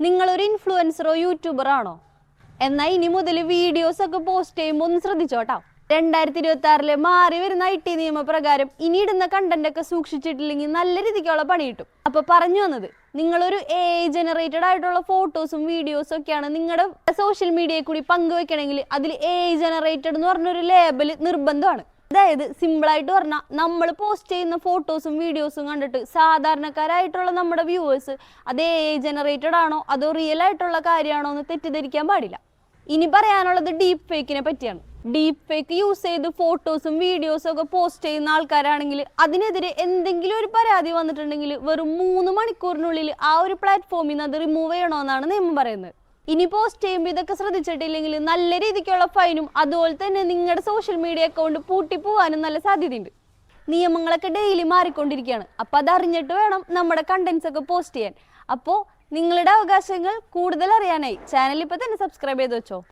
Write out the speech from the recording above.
നിങ്ങളൊരു ഇൻഫ്ലുവൻസറോ യൂട്യൂബറോ ആണോ? എന്നാൽ ഇനി മുതൽ വീഡിയോസ് ഒക്കെ പോസ്റ്റ് ചെയ്യുമ്പോൾ ഒന്ന് ശ്രദ്ധിച്ചോട്ടോ. 2026 മാറി വരുന്ന IT നിയമപ്രകാരം ഇനി ഇടുന്ന കണ്ടന്റ് ഒക്കെ സൂക്ഷിച്ചിട്ടില്ലെങ്കിൽ നല്ല രീതിക്കുള്ള പണി കിട്ടും. അപ്പൊ പറഞ്ഞു വന്നത്, നിങ്ങളൊരു AI ജനറേറ്റഡ് ആയിട്ടുള്ള ഫോട്ടോസും വീഡിയോസും ഒക്കെയാണ് നിങ്ങളുടെ സോഷ്യൽ മീഡിയയിൽ കൂടി പങ്കുവെക്കണമെങ്കിൽ അതിൽ AI ജനറേറ്റഡ് എന്ന് പറഞ്ഞൊരു ലേബൽ നിർബന്ധമാണ്. അതായത് സിമ്പിളായിട്ട് പറഞ്ഞാൽ, നമ്മൾ പോസ്റ്റ് ചെയ്യുന്ന ഫോട്ടോസും വീഡിയോസും കണ്ടിട്ട് സാധാരണക്കാരായിട്ടുള്ള നമ്മുടെ വ്യൂവേഴ്സ് അത് AI ജനറേറ്റഡ് ആണോ അതോ റിയൽ ആയിട്ടുള്ള കാര്യമാണോ എന്ന് തെറ്റിദ്ധരിക്കാൻ പാടില്ല. ഇനി പറയാനുള്ളത് ഡീപ്പ് ഫേക്കിനെ പറ്റിയാണ്. ഡീപ്പ് ഫേക്ക് യൂസ് ചെയ്ത് ഫോട്ടോസും വീഡിയോസും ഒക്കെ പോസ്റ്റ് ചെയ്യുന്ന ആൾക്കാരാണെങ്കിൽ അതിനെതിരെ എന്തെങ്കിലും ഒരു പരാതി വന്നിട്ടുണ്ടെങ്കിൽ വെറും 3 മണിക്കൂറിനുള്ളിൽ ആ ഒരു പ്ലാറ്റ്ഫോമിൽ നിന്ന് അത് റിമൂവ് ചെയ്യണമെന്നാണ് നിയമം പറയുന്നത്. ഇനി പോസ്റ്റ് ചെയ്യുമ്പോൾ ഇതൊക്കെ ശ്രദ്ധിച്ചിട്ടില്ലെങ്കിൽ നല്ല രീതിക്കുള്ള ഫൈനും അതുപോലെ തന്നെ നിങ്ങളുടെ സോഷ്യൽ മീഡിയ അക്കൗണ്ട് പൂട്ടിപ്പോവാനും നല്ല സാധ്യതയുണ്ട്. നിയമങ്ങളൊക്കെ ഡെയിലി മാറിക്കൊണ്ടിരിക്കുകയാണ്. അപ്പോൾ അതറിഞ്ഞിട്ട് വേണം നമ്മുടെ കണ്ടന്റ്സ് ഒക്കെ പോസ്റ്റ് ചെയ്യാൻ. അപ്പോൾ നിങ്ങളുടെ അവകാശങ്ങൾ കൂടുതൽ അറിയാനായി ചാനൽ ഇപ്പോൾ തന്നെ സബ്സ്ക്രൈബ് ചെയ്ത് വെച്ചോ.